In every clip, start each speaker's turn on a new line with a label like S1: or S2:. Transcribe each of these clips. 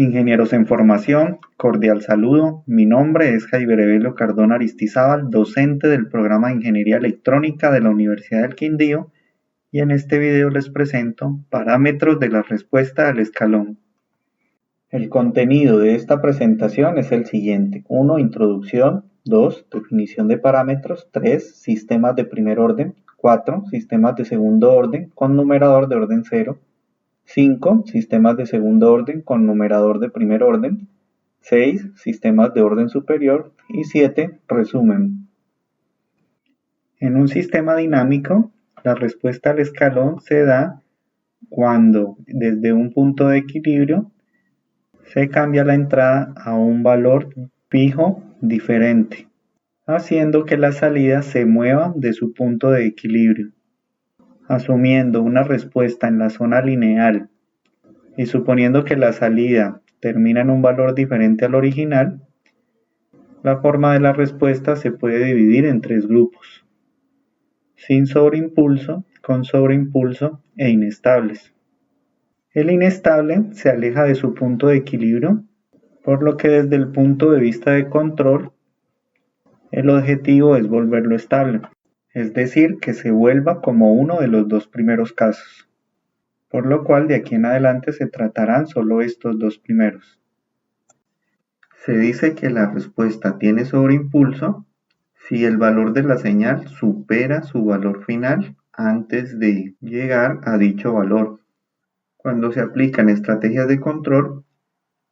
S1: Ingenieros en formación, cordial saludo. Mi nombre es Javier Evelio Cardona Aristizábal, docente del programa de Ingeniería Electrónica de la Universidad del Quindío, y en este video les presento parámetros de la respuesta al escalón. El contenido de esta presentación es el siguiente: 1. Introducción. 2. Definición de parámetros. 3. Sistemas de primer orden. 4. Sistemas de segundo orden con numerador de orden 0. 5. Sistemas de segundo orden con numerador de primer orden. 6. Sistemas de orden superior. Y 7. Resumen. En un sistema dinámico, la respuesta al escalón se da cuando desde un punto de equilibrio se cambia la entrada a un valor fijo diferente, haciendo que la salida se mueva de su punto de equilibrio. Asumiendo una respuesta en la zona lineal y suponiendo que la salida termina en un valor diferente al original, la forma de la respuesta se puede dividir en tres grupos: sin sobreimpulso, con sobreimpulso e inestables. El inestable se aleja de su punto de equilibrio, por lo que desde el punto de vista de control, el objetivo es volverlo estable, es decir, que se vuelva como uno de los dos primeros casos, por lo cual de aquí en adelante se tratarán solo estos dos primeros. Se dice que la respuesta tiene sobreimpulso si el valor de la señal supera su valor final antes de llegar a dicho valor. Cuando se aplican estrategias de control,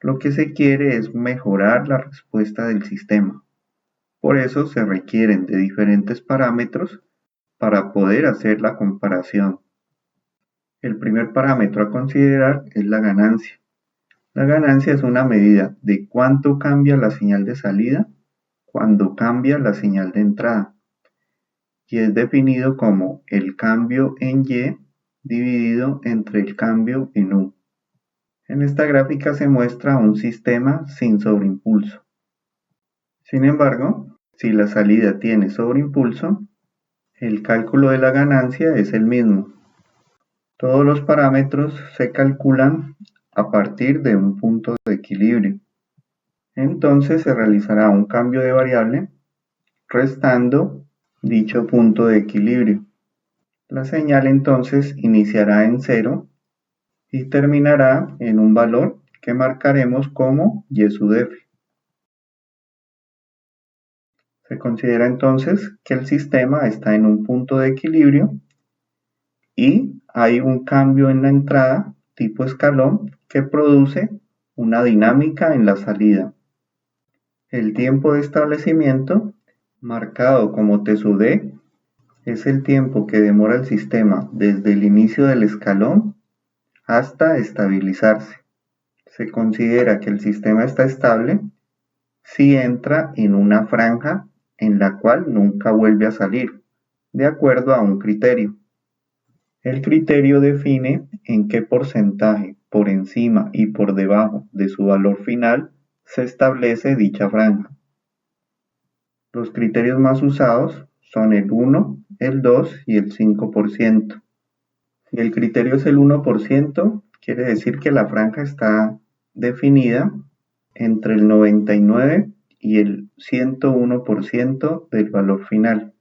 S1: lo que se quiere es mejorar la respuesta del sistema. Por eso se requieren de diferentes parámetros para poder hacer la comparación. El primer parámetro a considerar es la ganancia. La ganancia es una medida de cuánto cambia la señal de salida cuando cambia la señal de entrada, y es definido como el cambio en Y dividido entre el cambio en U. En esta gráfica se muestra un sistema sin sobreimpulso. Sin embargo, si la salida tiene sobreimpulso, el cálculo de la ganancia es el mismo. Todos los parámetros se calculan a partir de un punto de equilibrio. Entonces se realizará un cambio de variable restando dicho punto de equilibrio. La señal entonces iniciará en 0 y terminará en un valor que marcaremos como Y sub f. Se considera entonces que el sistema está en un punto de equilibrio y hay un cambio en la entrada tipo escalón que produce una dinámica en la salida. El tiempo de establecimiento, marcado como T sub d, es el tiempo que demora el sistema desde el inicio del escalón hasta estabilizarse. Se considera que el sistema está estable si entra en una franja en la cual nunca vuelve a salir, de acuerdo a un criterio. El criterio define en qué porcentaje por encima y por debajo de su valor final se establece dicha franja. Los criterios más usados son el 1, el 2 y el 5%. Si el criterio es el 1%, quiere decir que la franja está definida entre el 99 y el 101% del valor final.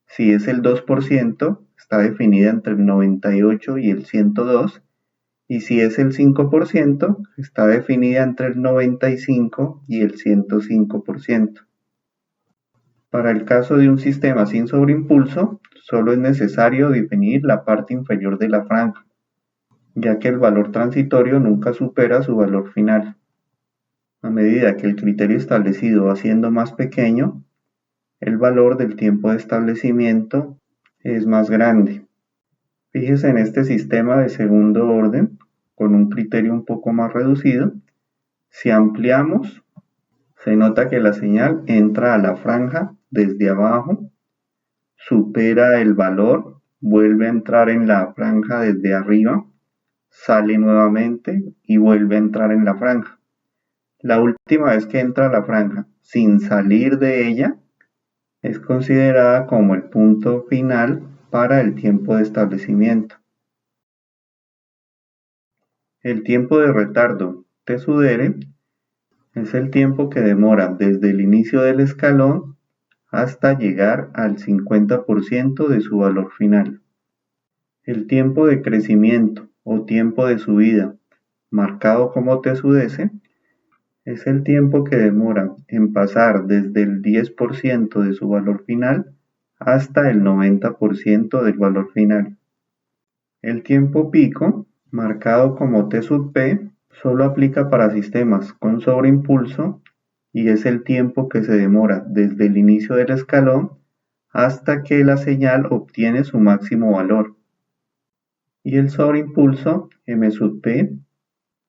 S1: Si es el 2%, está definida entre el 98 y el 102, y si es el 5%, está definida entre el 95 y el 105%. Para el caso de un sistema sin sobreimpulso, solo es necesario definir la parte inferior de la franja, ya que el valor transitorio nunca supera su valor final. A medida que el criterio establecido va siendo más pequeño, el valor del tiempo de establecimiento es más grande. Fíjese en este sistema de segundo orden, con un criterio un poco más reducido. Si ampliamos, se nota que la señal entra a la franja desde abajo, supera el valor, vuelve a entrar en la franja desde arriba, sale nuevamente y vuelve a entrar en la franja. La última vez que entra a la franja sin salir de ella es considerada como el punto final para el tiempo de establecimiento. El tiempo de retardo T sub R es el tiempo que demora desde el inicio del escalón hasta llegar al 50% de su valor final. El tiempo de crecimiento o tiempo de subida, marcado como T sub S, es el tiempo que demora en pasar desde el 10% de su valor final hasta el 90% del valor final. El tiempo pico, marcado como T sub P, solo aplica para sistemas con sobreimpulso y es el tiempo que se demora desde el inicio del escalón hasta que la señal obtiene su máximo valor. Y el sobreimpulso, M sub P,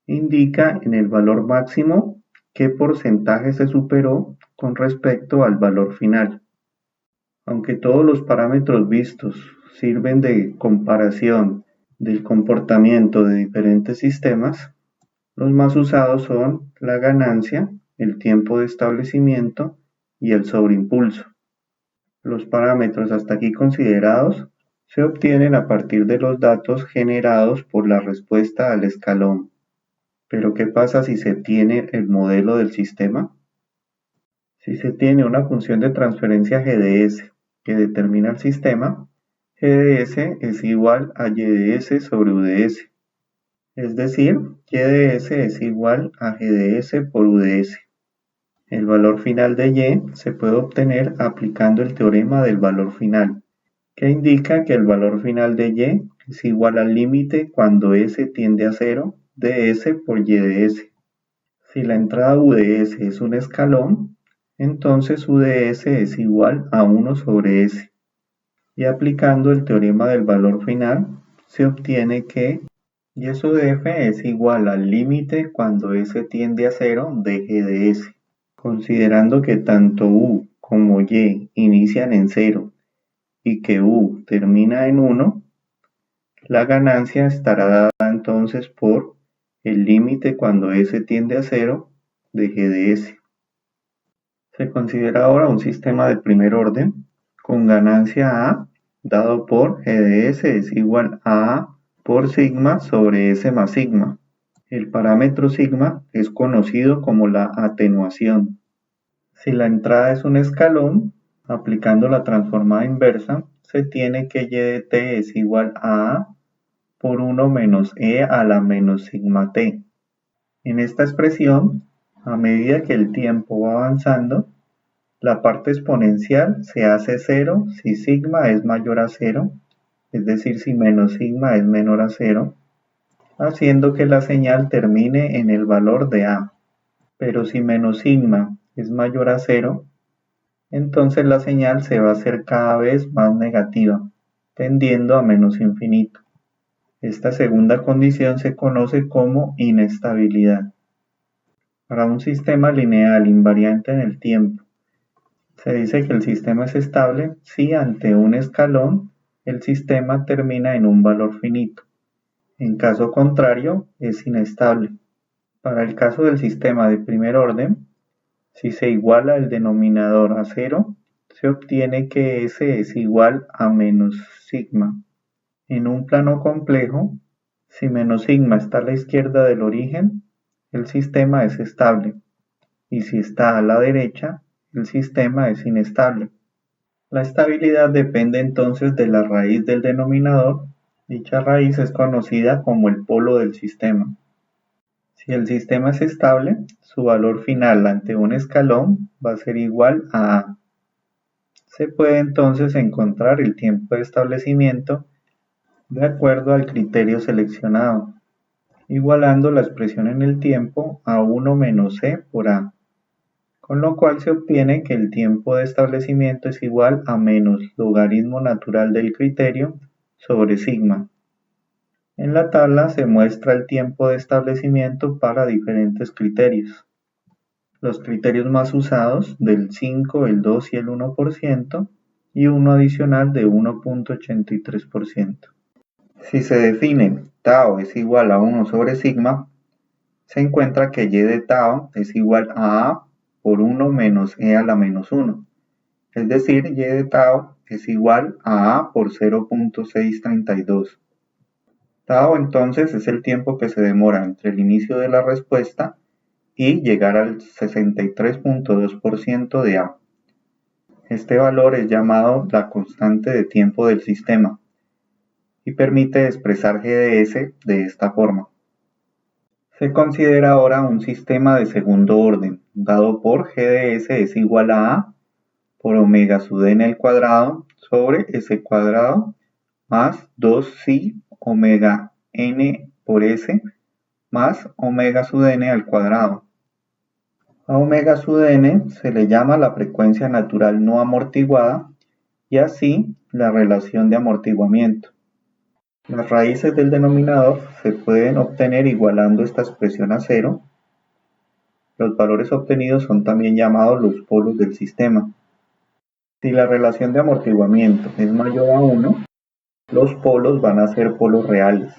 S1: indica en el valor máximo qué porcentaje se superó con respecto al valor final. Aunque todos los parámetros vistos sirven de comparación del comportamiento de diferentes sistemas, los más usados son la ganancia, el tiempo de establecimiento y el sobreimpulso. Los parámetros hasta aquí considerados se obtienen a partir de los datos generados por la respuesta al escalón. Pero ¿qué pasa si se tiene el modelo del sistema? Si se tiene una función de transferencia GDS que determina el sistema, GDS es igual a YDS sobre UDS. Es decir, YDS es igual a GDS por UDS. El valor final de Y se puede obtener aplicando el teorema del valor final, que indica que el valor final de Y es igual al límite cuando S tiende a 0 de S por Y de S. Si la entrada UDS es un escalón, entonces UDS es igual a 1 sobre S. Y aplicando el teorema del valor final, se obtiene que Y sub F es igual al límite cuando S tiende a 0 de G de S. Considerando que tanto U como Y inician en 0 y que U termina en 1, la ganancia estará dada entonces por el límite cuando S tiende a 0 de G de S. Se considera ahora un sistema de primer orden con ganancia A dado por G de S es igual a A por sigma sobre S más sigma. El parámetro sigma es conocido como la atenuación. Si la entrada es un escalón, aplicando la transformada inversa, se tiene que Y de t es igual a A por 1 menos E a la menos sigma t. En esta expresión, a medida que el tiempo va avanzando, la parte exponencial se hace 0 si sigma es mayor a 0, es decir, si menos sigma es menor a 0, haciendo que la señal termine en el valor de A. Pero si menos sigma es mayor a 0, entonces la señal se va a hacer cada vez más negativa, tendiendo a menos infinito. Esta segunda condición se conoce como inestabilidad. Para un sistema lineal invariante en el tiempo, se dice que el sistema es estable si ante un escalón el sistema termina en un valor finito. En caso contrario, es inestable. Para el caso del sistema de primer orden, si se iguala el denominador a 0, se obtiene que S es igual a menos sigma. En un plano complejo, si menos sigma está a la izquierda del origen, el sistema es estable, y si está a la derecha, el sistema es inestable. La estabilidad depende entonces de la raíz del denominador. Dicha raíz es conocida como el polo del sistema. Si el sistema es estable, su valor final ante un escalón va a ser igual a A. Se puede entonces encontrar el tiempo de establecimiento de acuerdo al criterio seleccionado, igualando la expresión en el tiempo a 1 menos C por A, con lo cual se obtiene que el tiempo de establecimiento es igual a menos logaritmo natural del criterio sobre sigma. En la tabla se muestra el tiempo de establecimiento para diferentes criterios. Los criterios más usados del 5, el 2 y el 1% y uno adicional de 1.83%. Si se define tau es igual a 1 sobre sigma, se encuentra que y de tau es igual a A por 1 menos E a la menos 1. Es decir, y de tau es igual a A por 0.632. Tau entonces es el tiempo que se demora entre el inicio de la respuesta y llegar al 63.2% de A. Este valor es llamado la constante de tiempo del sistema y permite expresar GDS de esta forma. Se considera ahora un sistema de segundo orden, dado por GDS es igual a A por omega sub n al cuadrado sobre S cuadrado más 2 omega n por S más omega sub n al cuadrado. A omega sub n se le llama la frecuencia natural no amortiguada y así la relación de amortiguamiento. Las raíces del denominador se pueden obtener igualando esta expresión a cero. Los valores obtenidos son también llamados los polos del sistema. Si la relación de amortiguamiento es mayor a 1, los polos van a ser polos reales,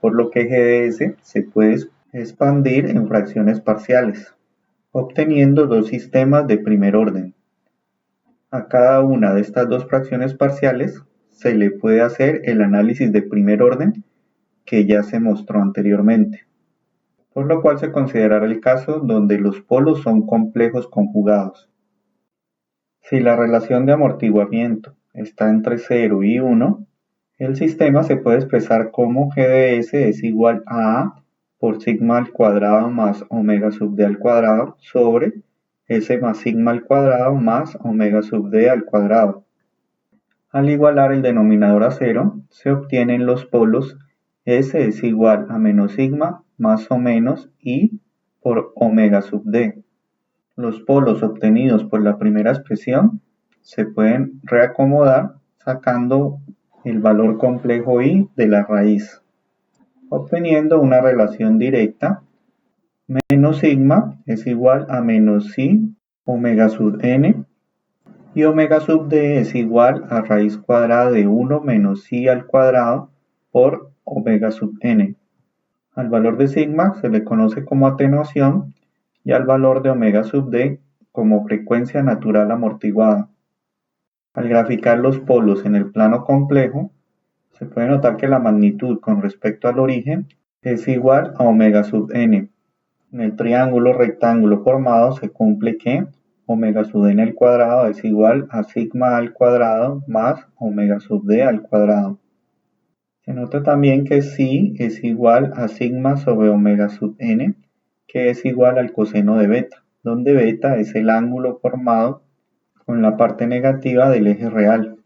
S1: por lo que GDS se puede expandir en fracciones parciales, obteniendo dos sistemas de primer orden. A cada una de estas dos fracciones parciales se le puede hacer el análisis de primer orden que ya se mostró anteriormente, por lo cual se considerará el caso donde los polos son complejos conjugados. Si la relación de amortiguamiento está entre 0 y 1, el sistema se puede expresar como GDS es igual a A por sigma al cuadrado más omega sub d al cuadrado sobre S más sigma al cuadrado más omega sub d al cuadrado. Al igualar el denominador a 0, se obtienen los polos S es igual a menos sigma más o menos I por omega sub d. Los polos obtenidos por la primera expresión se pueden reacomodar sacando el valor complejo I de la raíz, obteniendo una relación directa. Menos sigma es igual a menos I omega sub n y omega sub d es igual a raíz cuadrada de 1 menos I al cuadrado por omega sub n. Al valor de sigma se le conoce como atenuación y al valor de omega sub d como frecuencia natural amortiguada. Al graficar los polos en el plano complejo, se puede notar que la magnitud con respecto al origen es igual a omega sub n. En el triángulo rectángulo formado se cumple que omega sub n al cuadrado es igual a sigma al cuadrado más omega sub d al cuadrado. Se nota también que psi es igual a sigma sobre omega sub n, que es igual al coseno de beta, donde beta es el ángulo formado con la parte negativa del eje real.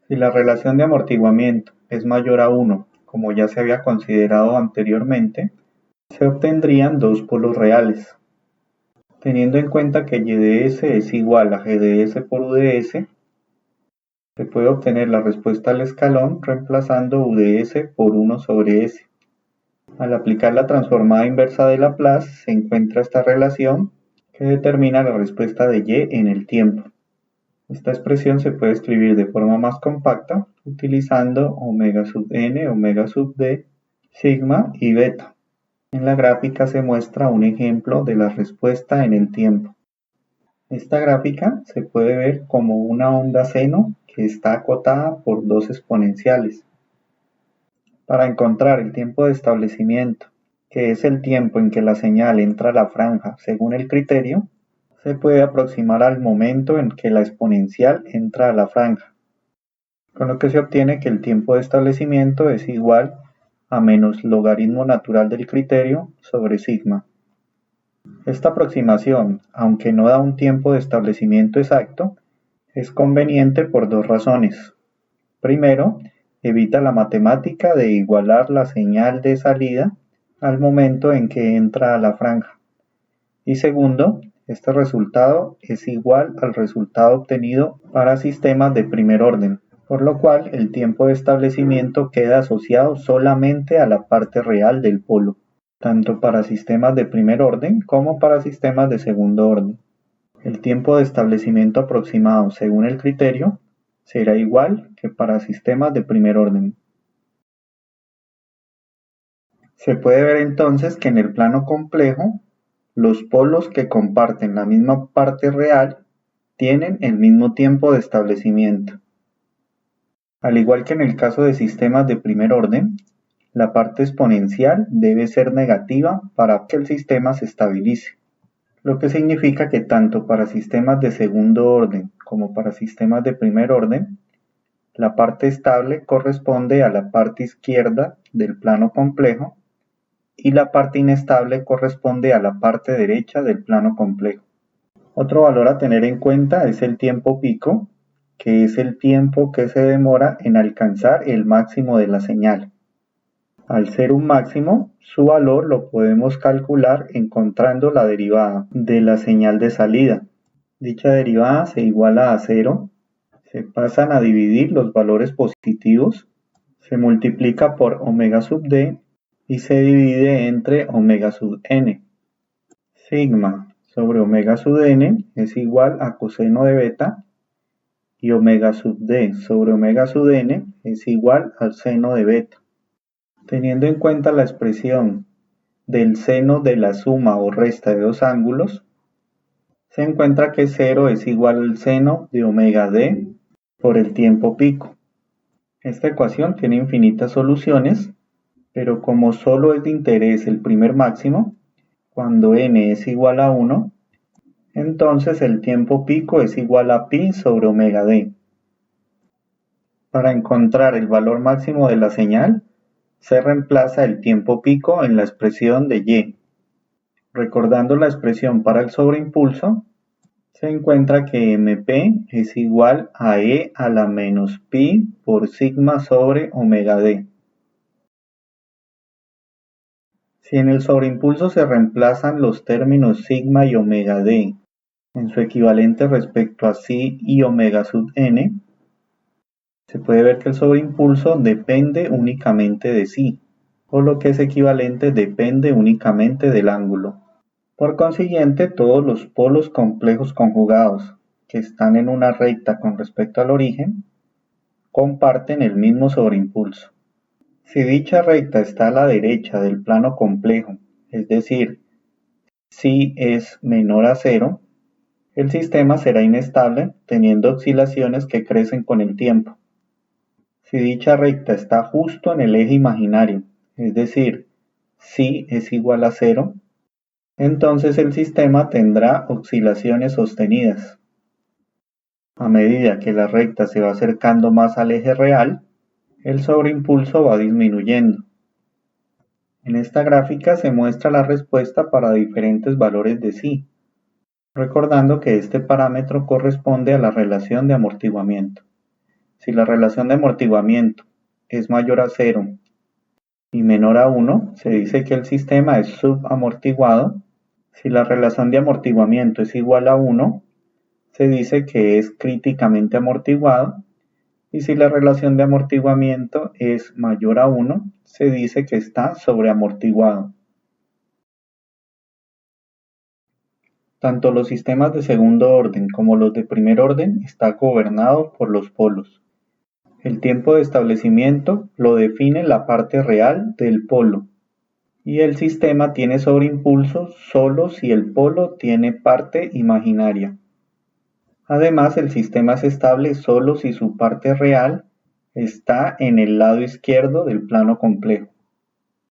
S1: Si la relación de amortiguamiento es mayor a 1, como ya se había considerado anteriormente, se obtendrían dos polos reales. Teniendo en cuenta que YDS es igual a GDS por UDS, se puede obtener la respuesta al escalón reemplazando UDS por 1 sobre S. Al aplicar la transformada inversa de Laplace se encuentra esta relación que determina la respuesta de Y en el tiempo. Esta expresión se puede escribir de forma más compacta utilizando omega sub n, omega sub d, sigma y beta. En la gráfica se muestra un ejemplo de la respuesta en el tiempo. Esta gráfica se puede ver como una onda seno que está acotada por dos exponenciales. Para encontrar el tiempo de establecimiento, que es el tiempo en que la señal entra a la franja según el criterio, se puede aproximar al momento en que la exponencial entra a la franja, con lo que se obtiene que el tiempo de establecimiento es igual a menos logaritmo natural del criterio sobre sigma. Esta aproximación, aunque no da un tiempo de establecimiento exacto, es conveniente por dos razones. Primero, evita la matemática de igualar la señal de salida al momento en que entra a la franja. Y segundo, este resultado es igual al resultado obtenido para sistemas de primer orden, por lo cual el tiempo de establecimiento queda asociado solamente a la parte real del polo, tanto para sistemas de primer orden como para sistemas de segundo orden. El tiempo de establecimiento aproximado según el criterio será igual que para sistemas de primer orden. Se puede ver entonces que en el plano complejo, los polos que comparten la misma parte real tienen el mismo tiempo de establecimiento. Al igual que en el caso de sistemas de primer orden, La parte exponencial debe ser negativa para que el sistema se estabilice, lo que significa que tanto para sistemas de segundo orden como para sistemas de primer orden, la parte estable corresponde a la parte izquierda del plano complejo y la parte inestable corresponde a la parte derecha del plano complejo. Otro valor a tener en cuenta es el tiempo pico, que es el tiempo que se demora en alcanzar el máximo de la señal. Al ser un máximo, su valor lo podemos calcular encontrando la derivada de la señal de salida. Dicha derivada se iguala a 0, se pasan a dividir los valores positivos, se multiplica por omega sub d y se divide entre omega sub n. Sigma sobre omega sub n es igual a coseno de beta y omega sub d sobre omega sub n es igual al seno de beta. Teniendo en cuenta la expresión del seno de la suma o resta de dos ángulos, se encuentra que 0 es igual al seno de omega d por el tiempo pico. Esta ecuación tiene infinitas soluciones, pero como solo es de interés el primer máximo, cuando n es igual a 1, entonces el tiempo pico es igual a pi sobre omega d. Para encontrar el valor máximo de la señal, se reemplaza el tiempo pico en la expresión de y. Recordando la expresión para el sobreimpulso, se encuentra que mp es igual a e a la menos pi por sigma sobre omega d. Si en el sobreimpulso se reemplazan los términos sigma y omega d en su equivalente respecto a psi y omega sub n, se puede ver que el sobreimpulso depende únicamente de psi, o lo que es equivalente depende únicamente del ángulo. Por consiguiente, todos los polos complejos conjugados que están en una recta con respecto al origen comparten el mismo sobreimpulso. Si dicha recta está a la derecha del plano complejo, es decir, si es menor a 0, el sistema será inestable teniendo oscilaciones que crecen con el tiempo. Si dicha recta está justo en el eje imaginario, es decir, si es igual a 0, entonces el sistema tendrá oscilaciones sostenidas. A medida que la recta se va acercando más al eje real, el sobreimpulso va disminuyendo. En esta gráfica se muestra la respuesta para diferentes valores de psi, recordando que este parámetro corresponde a la relación de amortiguamiento. Si la relación de amortiguamiento es mayor a 0 y menor a 1, se dice que el sistema es subamortiguado. Si la relación de amortiguamiento es igual a 1, se dice que es críticamente amortiguado. Y si la relación de amortiguamiento es mayor a 1, se dice que está sobreamortiguado. Tanto los sistemas de segundo orden como los de primer orden están gobernados por los polos. El tiempo de establecimiento lo define la parte real del polo, y el sistema tiene sobreimpulso solo si el polo tiene parte imaginaria. Además, el sistema es estable solo si su parte real está en el lado izquierdo del plano complejo.